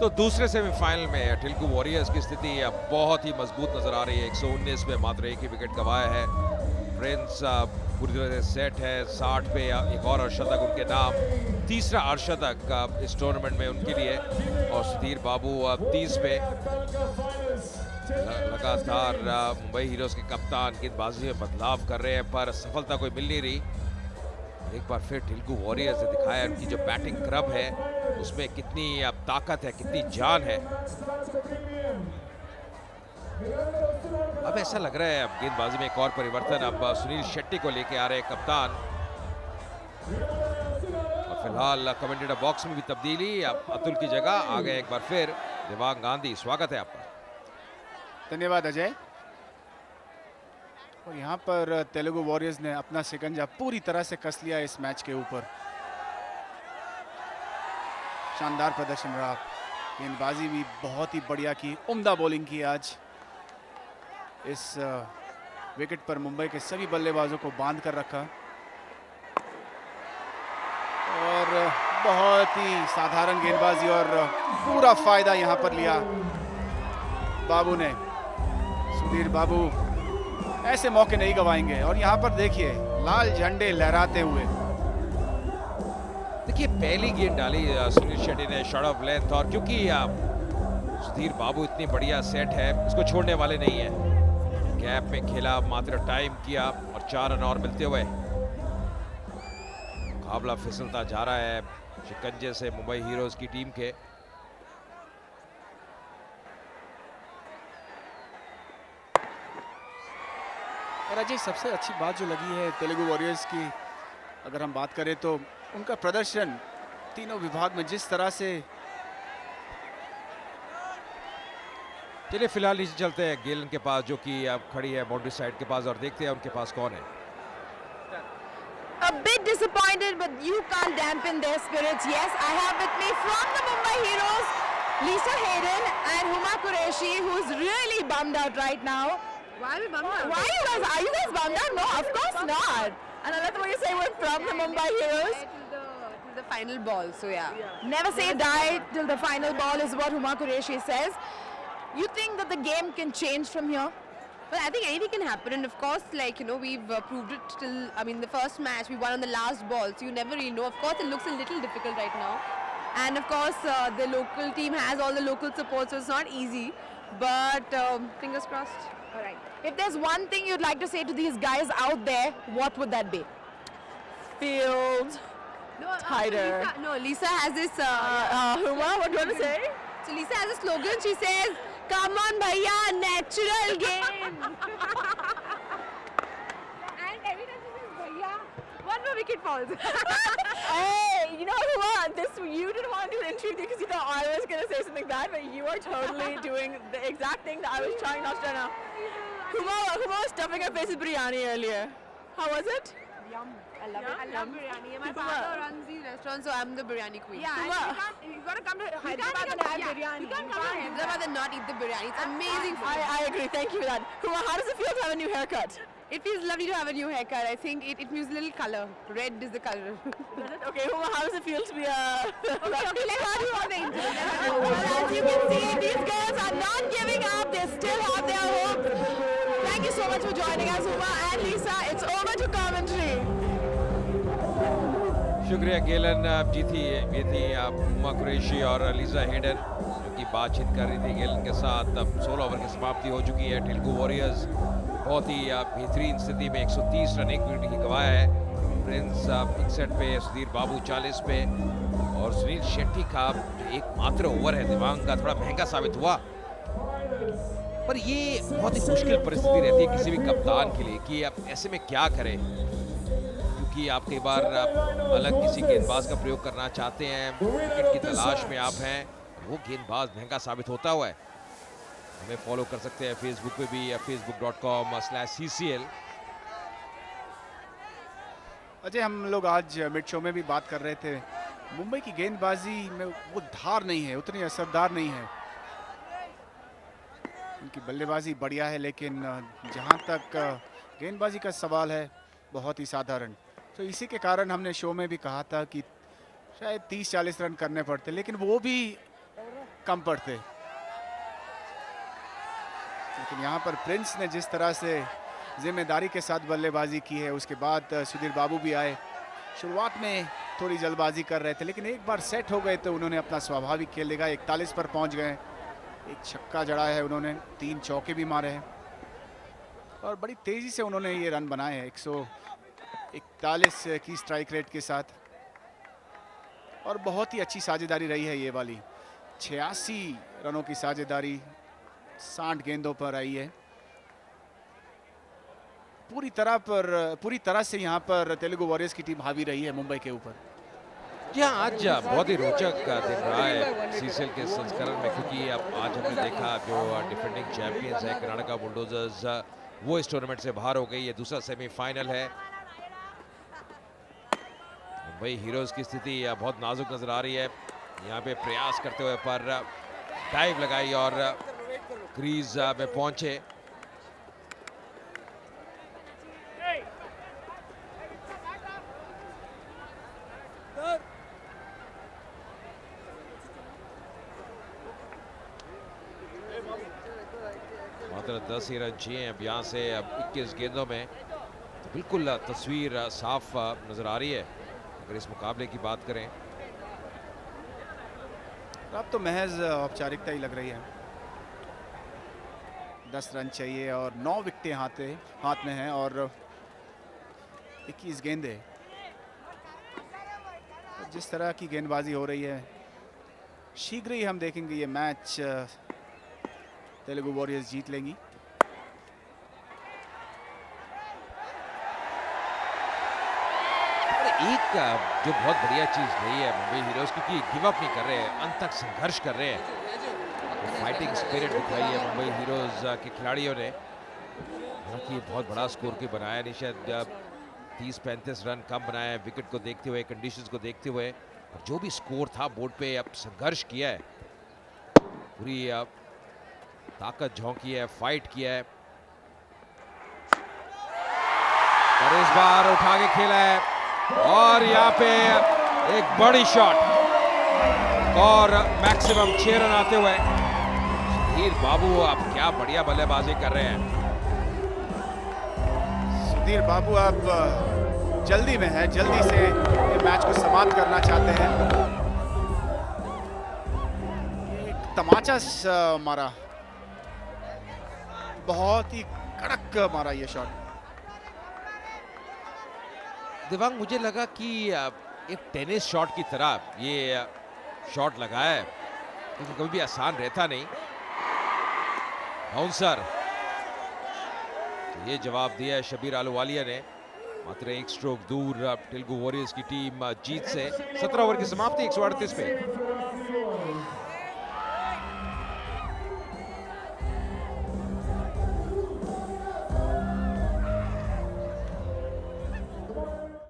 तो दूसरे सेमीफाइनल में टिल्कू वॉरियर्स की स्थिति अब बहुत ही मजबूत नजर आ रही है। 119 पे मात्र एक ही विकेट गंवाया है। प्रिंस पूरी तरह से सेट है। 60 पे एक और अर्धशतक उनके नाम, तीसरा अर्धशतक इस टूर्नामेंट में उनके लिए। और सुधीर बाबू 30 पे लगातार मुंबई हीरोज के कप्तान गेंदबाजी में बदलाव कर रहे हैं, पर सफलता कोई मिल नहीं रही। एक बार फिर टिल्कू वॉरियर्स ने दिखाया उनकी जो बैटिंग क्रम है उसमें कितनी ताकत है, कितनी जान है। अब ऐसा लग रहा है अब गेंदबाजी में एक और परिवर्तन, अब सुनील शेट्टी को लेके आ रहे हैं कप्तान। और फिलहाल कमेंटेटर बॉक्स में भी तब्दीली, अब अतुल की जगह आ गए एक बार फिर दिवांग गांधी। स्वागत है आपका। धन्यवाद अजय। और यहाँ पर तेलुगु वॉरियर्स ने अपना शिकंजा पूरी तरह से कस लिया इस मैच के ऊपर। शानदार प्रदर्शन रहा, गेंदबाजी भी बहुत ही बढ़िया की, उम्दा बॉलिंग की आज। इस विकेट पर मुंबई के सभी बल्लेबाजों को बांध कर रखा और बहुत ही साधारण गेंदबाजी और पूरा फायदा यहाँ पर लिया बाबू ने। सुधीर बाबू ऐसे मौके नहीं गवाएंगे। और यहाँ पर देखिए लाल झंडे लहराते हुए। देखिए पहली गेंद डाली सुनील शेट्टी ने शॉर्ट ऑफ लेंथ, और क्योंकि सुधीर बाबू इतनी बढ़िया सेट है, इसको छोड़ने वाले नहीं है। गैप में खेला, मात्र टाइम किया और 4 रन और मिलते हुए मुकाबला फिसलता जा रहा है शिकंजे से मुंबई हीरोज की टीम के। और अजय सबसे अच्छी बात जो लगी है तेलुगु वॉरियर्स की, अगर हम बात करें तो उनका प्रदर्शन तीनों विभाग में जिस तरह से। चलिए फिलहाल नीचे चलते हैं गेलन के पास, जो कि अब खड़ी है बाउंड्री साइड के पास, और देखते हैं उनके पास कौन है। A bit disappointed, but you can't dampen their spirits. Yes, I have with me from the Mumbai Heroes, Lisa Hayden and Huma Qureshi, who's really bummed out right now. Why are we bummed out? Why are you guys bummed out? No, of course not. And I love what you say, we're from the Mumbai Heroes. Till the final ball, so yeah. Never say die till the final ball is what Huma Qureshi says. You think that the game can change from here? Well, I think anything can happen, and of course, like, you know, we've proved it till, I mean, the first match we won on the last ball, so you never really know. Of course, it looks a little difficult right now, and of course, the local team has all the local support, so it's not easy, but fingers crossed. All right. If there's one thing you'd like to say to these guys out there, what would that be? Field No, tighter. Lisa has this. Huma, what do you want to say? So Lisa has a slogan. She says, Come on, bhaiya, natural game. and every time she says, "Bhaiya," one more wicket falls. Hey, you know what? You didn't want to do the interview because you thought I was going to say something bad, but you are totally doing the exact thing that I was trying not to do. Huma was stuffing her face with biryani earlier. How was it? Yum. I love it. I love biryani. My father runs the restaurant, so I'm the biryani queen. Yeah, you got to come to Hyderabad and have biryani. You can't come to Hyderabad and not eat the biryani. It's amazing food. I agree. Thank you for that. Huma, how does it feel to have a new haircut? It feels lovely to have a new haircut. I think it gives a little color. Red is the color. Okay, Huma, how does it feel to be a... Okay, let's do on the internet. As you can see, these girls are not giving up. They still have their hope. Thank you so much for joining us, Huma and Lisa. It's over to commentary. शुक्रिया गेलन। ये थी हुमा कुरैशी और Lisa Hayden, जो कि बातचीत कर रही थी गेलन के साथ। अब 16 ओवर की समाप्ति हो चुकी है। टिल्कू वॉरियर्स बहुत ही बेहतरीन स्थिति में 130 रन, 1 विकेट की गंवाया है। प्रिंस 61 पे, सुधीर बाबू 40 पे, और सुनील शेट्टी का जो एकमात्र ओवर है दिवांग का थोड़ा महंगा साबित हुआ। पर ये बहुत ही मुश्किल परिस्थिति रहती है किसी भी कप्तान के लिए कि आप ऐसे में क्या करें, क्योंकि आप कई बार अलग किसी गेंदबाज का प्रयोग करना चाहते हैं, विकेट की तलाश में आप हैं, वो गेंदबाज महंगा साबित होता हुआ है। हमें फॉलो कर सकते हैं फेसबुक पे भी, या facebook.com/ccl। अजय, हम लोग आज मिड शो में भी बात कर रहे थे, मुंबई की गेंदबाजी में वो धार नहीं है, उतनी असरदार नहीं है। उनकी बल्लेबाजी बढ़िया है, लेकिन जहां तक गेंदबाजी का सवाल है बहुत ही साधारण। तो इसी के कारण हमने शो में भी कहा था कि शायद 30-40 रन करने पड़ते, लेकिन वो भी कम पड़ते। लेकिन यहाँ पर प्रिंस ने जिस तरह से जिम्मेदारी के साथ बल्लेबाजी की है, उसके बाद सुधीर बाबू भी आए। शुरुआत में थोड़ी जल्दबाजी कर रहे थे, लेकिन एक बार सेट हो गए तो उन्होंने अपना स्वाभाविक खेल दिखाया। 41 पर पहुंच गए, एक छक्का जड़ा है उन्होंने, 3 चौके भी मारे हैं और बड़ी तेजी से उन्होंने ये रन बनाए हैं 141 की स्ट्राइक रेट के साथ। और बहुत ही अच्छी साझेदारी रही है ये वाली, 86 रनों की साझेदारी 60 गेंदों पर आई है। पूरी तरह से यहाँ पर तेलुगु वॉरियर्स की टीम हावी रही है मुंबई के ऊपर। जी हाँ, आज बहुत ही रोचक दिन रहा है सीसीएल के संस्करण में, क्योंकि अब आज हमने देखा जो डिफेंडिंग चैंपियंस है कर्नाटका बुलडोजर्स, वो इस टूर्नामेंट से बाहर हो गई। ये दूसरा सेमीफाइनल है। मुंबई हीरोज की स्थिति बहुत नाजुक नजर आ रही है। यहाँ पे प्रयास करते हुए पर डाइव लगाई और क्रीज में पहुंचे। मात्र 10 ही रन चाहिए अब यहाँ से। अब 21 गेंदों में तो बिल्कुल तस्वीर साफ नजर आ रही है अगर इस मुकाबले की बात करें। अब तो महज औपचारिकता ही लग रही है। 10 रन चाहिए और 9 विकेटें हाथ में हैं और 21 गेंदें। जिस तरह की गेंदबाजी हो रही है, शीघ्र ही हम देखेंगे ये मैच तेलुगु वॉरियर्स जीत लेंगी। एक जो बहुत बढ़िया चीज रही है मुंबई हीरोज, क्योंकि गिव अप नहीं कर रहे हैं, अंत तक संघर्ष कर रहे हैं। तो फाइटिंग स्पिरिट दिखाई है मुंबई हीरोज के खिलाड़ियों ने। हालांकि बहुत बड़ा स्कोर की बनाया नहीं, शायद 30-35 रन कम बनाया है विकेट को देखते हुए, कंडीशंस को देखते हुए। और जो भी स्कोर था बोर्ड पे, अब संघर्ष किया है, पूरी ताकत झोंकी है, फाइट किया है और इस बार उठा के खेला है। और यहाँ पे एक बड़ी शॉट और मैक्सिमम 6 रन आते हुए सुधीर बाबू अब क्या बढ़िया बल्लेबाजी कर रहे हैं। सुधीर बाबू अब जल्दी में है, जल्दी से ये मैच को समाप्त करना चाहते हैं। एक तमाचा मारा, बहुत ही कड़क मारा ये शॉट। दिव्यांग, मुझे लगा कि एक टेनिस शॉट की तरह ये शॉट लगाया है, क्योंकि कभी भी आसान रहता नहीं। बाउंसर, तो ये जवाब दिया है शबीर आलूवालिया ने। मात्र एक स्ट्रोक दूर तेलुगु वॉरियर्स की टीम जीत से। 17 ओवर की समाप्ति 138 पे।